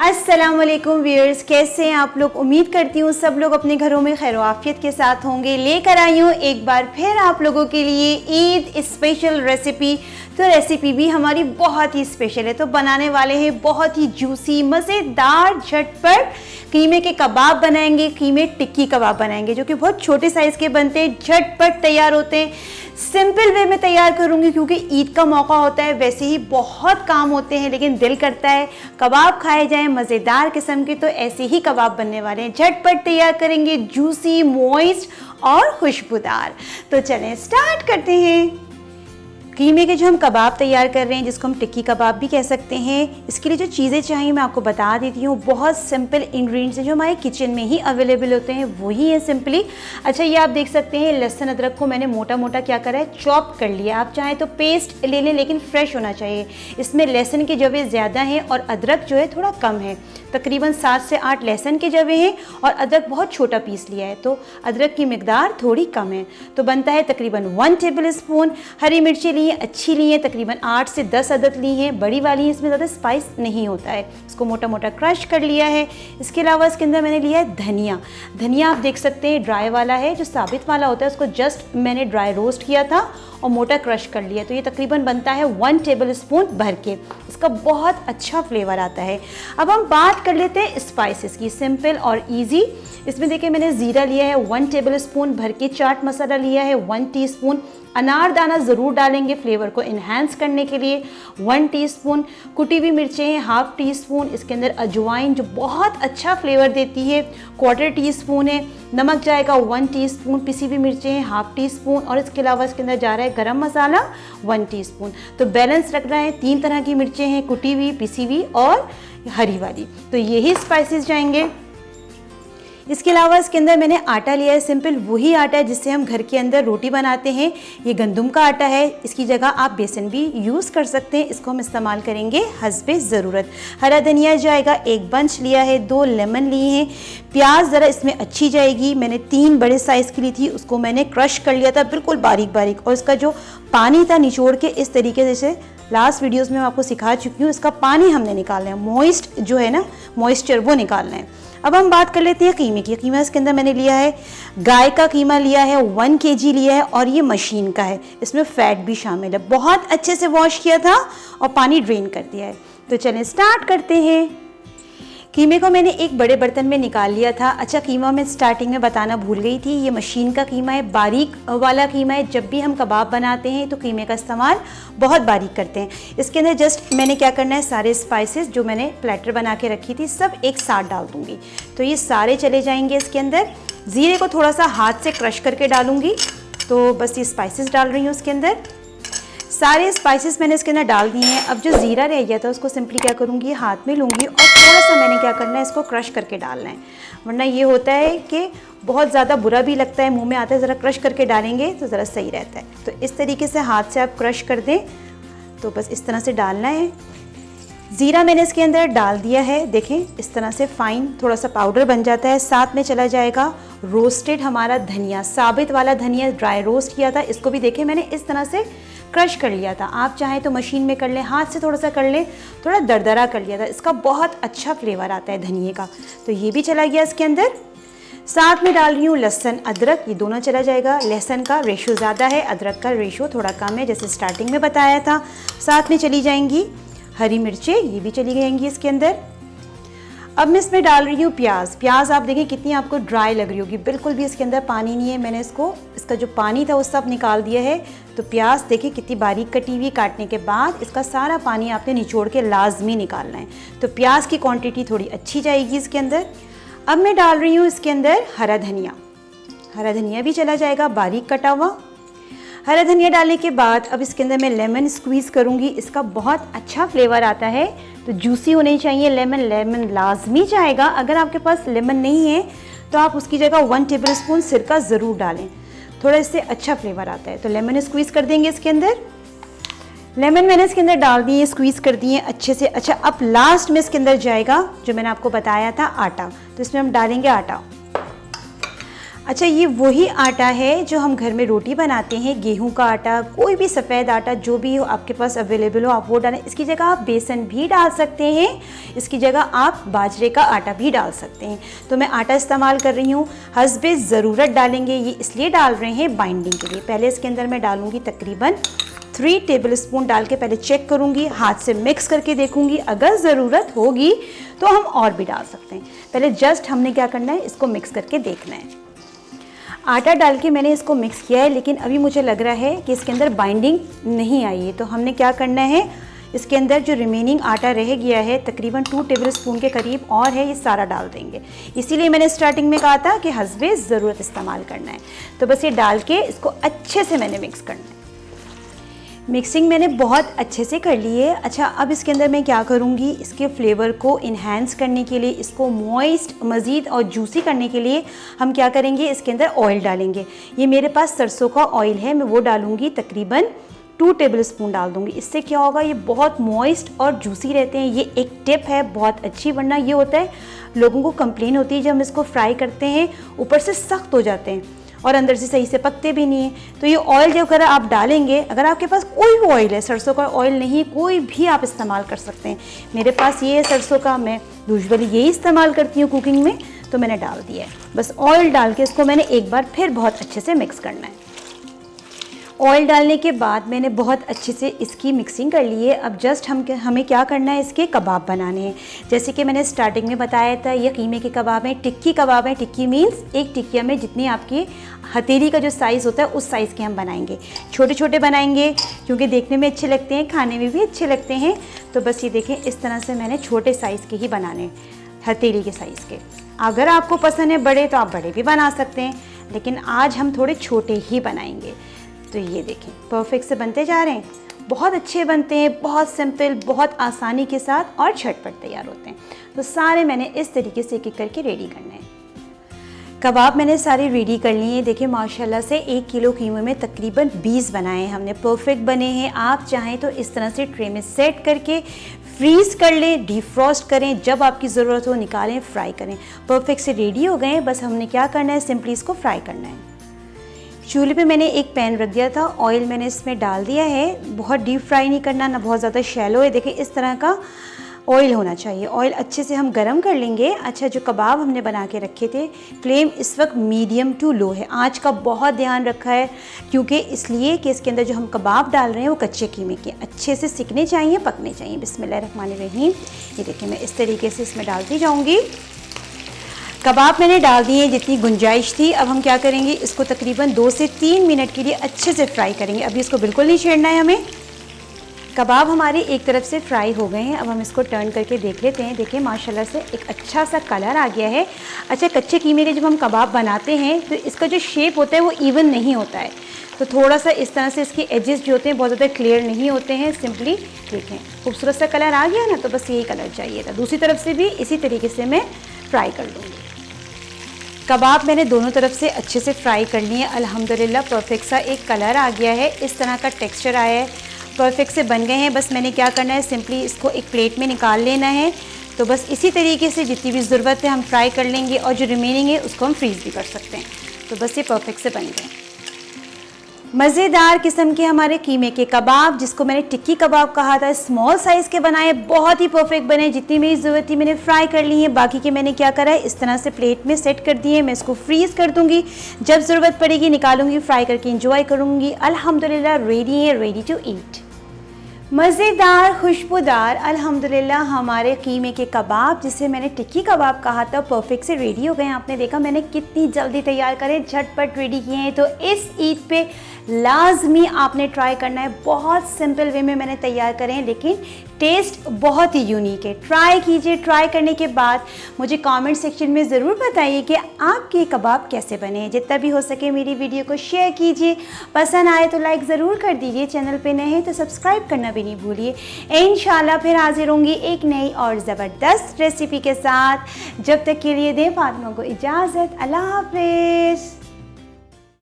अस्सलाम वालेकुम व्यूअर्स, कैसे हैं आप लोग। उम्मीद करती हूँ सब लोग अपने घरों में खैर आफियत के साथ होंगे। लेकर आई हूँ एक बार फिर आप लोगों के लिए ईद स्पेशल रेसिपी। तो रेसिपी भी हमारी बहुत ही स्पेशल है। तो बनाने वाले हैं बहुत ही जूसी मज़ेदार झटपट कीमे के कबाब बनाएंगे। कीमे टिक्की कबाब बनाएंगे जो कि बहुत छोटे साइज़ के बनते हैं, झटपट तैयार होते हैं। सिंपल वे में तैयार करूँगी क्योंकि ईद का मौका होता है, वैसे ही बहुत काम होते हैं लेकिन दिल करता है कबाब खाए जाएं मज़ेदार किस्म के। तो ऐसे ही कबाब बनने वाले हैं, झटपट तैयार करेंगे, जूसी मॉइस्ट और खुशबूदार। तो चलें स्टार्ट करते हैं। कीमे के जो हम कबाब तैयार कर रहे हैं जिसको हम टिक्की कबाब भी कह सकते हैं, इसके लिए जो चीज़ें चाहिए मैं आपको बता देती हूँ। बहुत सिंपल इंग्रेडिएंट्स हैं जो हमारे किचन में ही अवेलेबल होते हैं, वही है सिंपली। अच्छा, ये आप देख सकते हैं लहसुन अदरक को मैंने मोटा मोटा क्या करा है, चॉप कर लिया। आप चाहें तो पेस्ट ले लें लेकिन फ्रेश होना चाहिए। इसमें लहसुन के जवे ज़्यादा हैं और अदरक जो है थोड़ा कम है। तकरीबन 7 से 8 लहसुन के जवे हैं और अदरक बहुत छोटा पीस लिया है, तो अदरक की मिकदार थोड़ी कम है। तो बनता है तकरीबन 1 टेबल स्पून। हरी मिर्ची ली अच्छी ली है, तकरीबन 8 से 10 अदद ली हैं, बड़ी वाली है, इसमें ज़्यादा स्पाइस नहीं होता है। इसको मोटा मोटा क्रश कर लिया है। इसके अलावा इसके अंदर मैंने लिया है धनिया। धनिया आप देख सकते हैं ड्राई वाला है, जो साबित वाला होता है उसको जस्ट मैंने ड्राई रोस्ट किया था और मोटा क्रश कर लिया। तो ये तकरीबन बनता है 1 टेबल स्पून भर के। इसका बहुत अच्छा फ्लेवर आता है। अब हम बात कर लेते हैं स्पाइसेस की, सिंपल और इजी। इसमें देखिए मैंने ज़ीरा लिया है 1 टेबल स्पून भर के, चाट मसाला लिया है 1 टीस्पून, अनारदाना ज़रूर डालेंगे फ्लेवर को इन्हांस करने के लिए 1 टीस्पून, कुटी हुई मिर्चें हैं 1/2 टीस्पून, इसके अंदर अजवाइन जो बहुत अच्छा फ्लेवर देती है 1/4 टीस्पून है, नमक जाएगा 1 टीस्पून, पिसी हुई मिर्चें हैं 1/2 टीस्पून और इसके अलावा इसके अंदर जा रहा है गरम मसाला 1 टीस्पून। तो बैलेंस रख रहे हैं, 3 तरह की मिर्चें हैं, कुटी हुई, पिसी हुई और हरी वाली। तो यही स्पाइसेस जाएंगे। इसके अलावा इसके अंदर मैंने आटा लिया है, सिंपल वही आटा है जिससे हम घर के अंदर रोटी बनाते हैं। ये गंदम का आटा है, इसकी जगह आप बेसन भी यूज़ कर सकते हैं। इसको हम इस्तेमाल करेंगे हस्बे ज़रूरत। हरा धनिया जाएगा 1 बंच लिया है, 2 लेमन लिए हैं। प्याज ज़रा इसमें अच्छी जाएगी, मैंने 3 बड़े साइज़ की ली थी, उसको मैंने क्रश कर लिया था बिल्कुल बारीक बारीक। और इसका जो पानी था निचोड़ के इस तरीके से, जैसे लास्ट वीडियोज़ में मैं आपको सिखा चुकी हूँ, इसका पानी हमने निकालना है, मॉइस्ट जो है ना मॉइस्चर वो निकालना है। अब हम बात कर लेते हैं कीमे की। कीमा इसके अंदर मैंने लिया है गाय का कीमा लिया है, 1 kg लिया है और ये मशीन का है, इसमें फ़ैट भी शामिल है। बहुत अच्छे से वॉश किया था और पानी ड्रेन कर दिया है। तो चलें स्टार्ट करते हैं। कीमे को मैंने एक बड़े बर्तन में निकाल लिया था। अच्छा, कीमा मैं स्टार्टिंग में बताना भूल गई थी, ये मशीन का कीमा है, बारीक वाला कीमा है। जब भी हम कबाब बनाते हैं तो कीमे का इस्तेमाल बहुत बारीक करते हैं। इसके अंदर जस्ट मैंने क्या करना है, सारे स्पाइसेस जो मैंने प्लेटर बना के रखी थी सब एक साथ डाल दूँगी। तो ये सारे चले जाएंगे इसके अंदर। ज़ीरे को थोड़ा सा हाथ से क्रश करके डालूँगी। तो बस ये स्पाइसेस डाल रही हूँ उसके अंदर। सारे स्पाइसेस मैंने इसके अंदर डाल दिए हैं। अब जो ज़ीरा रह गया था उसको सिंपली क्या करूँगी, हाथ में लूँगी और थोड़ा सा मैंने क्या करना है, इसको क्रश करके डालना है। वरना ये होता है कि बहुत ज़्यादा बुरा भी लगता है, मुंह में आता है, ज़रा क्रश करके डालेंगे तो ज़रा सही रहता है। तो इस तरीके से हाथ से आप क्रश कर दें, तो बस इस तरह से डालना है। ज़ीरा मैंने इसके अंदर डाल दिया है, देखें इस तरह से फ़ाइन थोड़ा सा पाउडर बन जाता है। साथ में चला जाएगा रोस्टेड हमारा धनिया, साबित वाला धनिया ड्राई रोस्ट किया था, इसको भी देखें मैंने इस तरह से क्रश कर लिया था। आप चाहें तो मशीन में कर लें, हाथ से थोड़ा सा कर लें, थोड़ा दरदरा कर लिया था। इसका बहुत अच्छा फ्लेवर आता है धनिए का। तो ये भी चला गया इसके अंदर। साथ में डाल रही हूँ लहसुन अदरक, ये दोनों चला जाएगा। लहसुन का रेशो ज़्यादा है, अदरक का रेशो थोड़ा कम है, जैसे स्टार्टिंग में बताया था। साथ में चली जाएंगी हरी मिर्चें, ये भी चली जाएंगी इसके अंदर। अब मैं इसमें डाल रही हूँ प्याज। प्याज आप देखें कितनी आपको ड्राई लग रही होगी, बिल्कुल भी इसके अंदर पानी नहीं है। मैंने इसका जो पानी था वो सब निकाल दिया है। तो प्याज देखिए कितनी बारीक कटी हुई, काटने के बाद इसका सारा पानी आपने निचोड़ के लाजमी निकालना है। तो प्याज की क्वांटिटी थोड़ी अच्छी जाएगी इसके अंदर। अब मैं डाल रही हूँ इसके अंदर हरा धनिया। हरा धनिया भी चला जाएगा बारीक कटा हुआ। हरा धनिया डालने के बाद अब इसके अंदर मैं लेमन स्क्वीज़ करूँगी, इसका बहुत अच्छा फ्लेवर आता है। तो जूसी होनी चाहिए लेमन, लेमन लाजमी जाएगा। अगर आपके पास लेमन नहीं है तो आप उसकी जगह 1 टेबल स्पून सिरका ज़रूर डालें, थोड़ा इससे अच्छा फ्लेवर आता है। तो लेमन स्क्वीज़ कर देंगे इसके अंदर। लेमन मैंने इसके अंदर डाल दिए, स्क्वीज़ कर दिए अच्छे से। अच्छा, अब लास्ट में इसके अंदर जाएगा जो मैंने आपको बताया था आटा। तो इसमें हम डालेंगे आटा। अच्छा, ये वही आटा है जो हम घर में रोटी बनाते हैं, गेहूं का आटा, कोई भी सफ़ेद आटा जो भी हो आपके पास अवेलेबल हो आप वो डालें। इसकी जगह आप बेसन भी डाल सकते हैं, इसकी जगह आप बाजरे का आटा भी डाल सकते हैं। तो मैं आटा इस्तेमाल कर रही हूँ, हस्बे ज़रूरत डालेंगे, ये इसलिए डाल रहे हैं बाइंडिंग के लिए। पहले इसके अंदर मैं डालूँगी तकरीबन 3 टेबलस्पून डाल के पहले चेक करूँगी, हाथ से मिक्स करके देखूँगी, अगर ज़रूरत होगी तो हम और भी डाल सकते हैं। पहले जस्ट हमने क्या करना है, इसको मिक्स करके देखना है। आटा डाल के मैंने इसको मिक्स किया है, लेकिन अभी मुझे लग रहा है कि इसके अंदर बाइंडिंग नहीं आई है। तो हमने क्या करना है, इसके अंदर जो रिमेनिंग आटा रह गया है तकरीबन 2 टेबलस्पून के करीब और है, ये सारा डाल देंगे। इसीलिए मैंने स्टार्टिंग में कहा था कि हस्बे ज़रूरत इस्तेमाल करना है। तो बस ये डाल के इसको अच्छे से मैंने मिक्स करना है। मिक्सिंग मैंने बहुत अच्छे से कर ली है। अच्छा, अब इसके अंदर मैं क्या करूँगी, इसके फ्लेवर को इन्हांस करने के लिए, इसको मॉइस्ट मज़ीद और जूसी करने के लिए हम क्या करेंगे, इसके अंदर ऑयल डालेंगे। ये मेरे पास सरसों का ऑयल है, मैं वो डालूँगी, तकरीबन 2 टेबलस्पून डाल दूँगी। इससे क्या होगा, ये बहुत मॉइस्ट और जूसी रहते हैं। ये एक टिप है बहुत अच्छी, वरना ये होता है लोगों को कंप्लेन होती है जब हम इसको फ्राई करते हैं ऊपर से सख्त हो जाते हैं और अंदर से सही से पकते भी नहीं है। तो ये ऑयल जो अगर आप डालेंगे, अगर आपके पास कोई भी ऑयल है, सरसों का ऑयल नहीं, कोई भी आप इस्तेमाल कर सकते हैं। मेरे पास ये है सरसों का, मैं यूजुअली यही इस्तेमाल करती हूँ कुकिंग में, तो मैंने डाल दिया है। बस ऑयल डाल के इसको मैंने एक बार फिर बहुत अच्छे से मिक्स करना है। ऑयल डालने के बाद मैंने बहुत अच्छे से इसकी मिक्सिंग कर ली है। अब जस्ट हमें क्या करना है, इसके कबाब बनाने हैं। जैसे कि मैंने स्टार्टिंग में बताया था, ये कीमे के कबाब हैं, टिक्की कबाब हैं। टिक्की मीन्स एक टिक्किया में जितनी आपकी हथेली का जो साइज़ होता है उस साइज़ के हम बनाएंगे। छोटे छोटे बनाएंगे क्योंकि देखने में अच्छे लगते हैं, खाने में भी अच्छे लगते हैं। तो बस ये देखें, इस तरह से मैंने छोटे साइज़ के ही बनाने, हथेली के साइज़ के। अगर आपको पसंद है बड़े तो आप बड़े भी बना सकते हैं, लेकिन आज हम थोड़े छोटे ही बनाएंगे। तो ये देखें, परफेक्ट से बनते जा रहे हैं, बहुत अच्छे बनते हैं, बहुत सिंपल, बहुत आसानी के साथ और झटपट तैयार होते हैं। तो सारे मैंने इस तरीके से एक-एक करके रेडी करने हैं। कबाब मैंने सारे रेडी कर लिए हैं। देखिए माशाल्लाह से 1 किलो कीमे में तकरीबन 20 बनाए हैं हमने, परफेक्ट बने हैं। आप चाहें तो इस तरह से ट्रे में सेट करके फ्रीज़ कर लें, डीफ्रॉस्ट करें, जब आपकी ज़रूरत हो निकालें, फ्राई करें। परफेक्ट से रेडी हो गए हैं। बस हमने क्या करना है, सिंपली इसको फ्राई करना है। चूल्हे पे मैंने एक पैन रख दिया था, ऑयल मैंने इसमें डाल दिया है। बहुत डीप फ्राई नहीं करना, ना बहुत ज़्यादा शैलो है। देखिए इस तरह का ऑयल होना चाहिए। ऑयल अच्छे से हम गरम कर लेंगे। अच्छा, जो कबाब हमने बना के रखे थे, फ्लेम इस वक्त मीडियम टू लो है। आँच का बहुत ध्यान रखा है, क्योंकि इसलिए कि इसके अंदर जो हम कबाब डाल रहे हैं वो कच्चे कीमे के, अच्छे से सिकने चाहिए, पकने चाहिए। बिस्मिल्लाहिर्रहमानिर्रहीम। ये देखिए मैं इस तरीके से इसमें डालती जाऊँगी। कबाब मैंने डाल दिए जितनी गुंजाइश थी। अब हम क्या करेंगे, इसको तकरीबन 2 से 3 मिनट के लिए अच्छे से फ्राई करेंगे। अभी इसको बिल्कुल नहीं छेड़ना है हमें। कबाब हमारे एक तरफ से फ्राई हो गए हैं। अब हम इसको टर्न करके देख लेते हैं। देखिए माशाल्लाह से एक अच्छा सा कलर आ गया है। अच्छा, कच्चे कीमे के जब हम कबाब बनाते हैं तो इसका जो शेप होता है वो इवन नहीं होता है, तो थोड़ा सा इस तरह से इसके एजेस जो होते हैं बहुत ज़्यादा क्लियर नहीं होते हैं। सिंपली देखें, खूबसूरत सा कलर आ गया ना, तो बस यही कलर चाहिए था। दूसरी तरफ से भी इसी तरीके से मैं फ्राई कर लूँगी। कबाब मैंने दोनों तरफ से अच्छे से फ्राई कर लिए। अल्हम्दुलिल्लाह परफेक्ट सा एक कलर आ गया है, इस तरह का टेक्सचर आया है, परफेक्ट से बन गए हैं। बस मैंने क्या करना है, सिंपली इसको एक प्लेट में निकाल लेना है। तो बस इसी तरीके से जितनी भी ज़रूरत है हम फ्राई कर लेंगे, और जो रिमेनिंग है उसको हम फ्रीज़ भी कर सकते हैं। तो बस ये परफेक्ट से बन गए मज़ेदार किस्म के हमारे कीमे के कबाब, जिसको मैंने टिक्की कबाब कहा था। स्मॉल साइज़ के बनाए, बहुत ही परफेक्ट बने। जितनी मेरी ज़रूरत थी मैंने फ्राई कर ली है, बाकी के मैंने क्या करा है, इस तरह से प्लेट में सेट कर दिए। मैं इसको फ्रीज़ कर दूँगी, जब ज़रूरत पड़ेगी निकालूंगी, फ्राई करके इंजॉय करूँगी। अल्हम्दुलिल्लाह रेडी है, रेडी टू ईट। मज़ेदार खुशबूदार अल्हम्दुलिल्लाह हमारे कीमे के कबाब, जिसे मैंने टिक्की कबाब कहा था, परफेक्ट से रेडी हो गए हैं। आपने देखा मैंने कितनी जल्दी तैयार करें, झटपट रेडी किए हैं। तो इस ईद पे लाजमी आपने ट्राई करना है। बहुत सिंपल वे में मैंने तैयार करें हैं, लेकिन टेस्ट बहुत ही यूनिक है। ट्राई कीजिए। ट्राई करने के बाद मुझे कमेंट सेक्शन में ज़रूर बताइए कि आपके कबाब कैसे बने हैं। जितना भी हो सके मेरी वीडियो को शेयर कीजिए, पसंद आए तो लाइक ज़रूर कर दीजिए, चैनल पे नए हैं तो सब्सक्राइब करना भी नहीं भूलिए। इंशाल्लाह फिर हाजिर होंगी एक नई और ज़बरदस्त रेसिपी के साथ। जब तक के लिए दें फातिमा को इजाज़त। अल्लाह हाफ़िज़।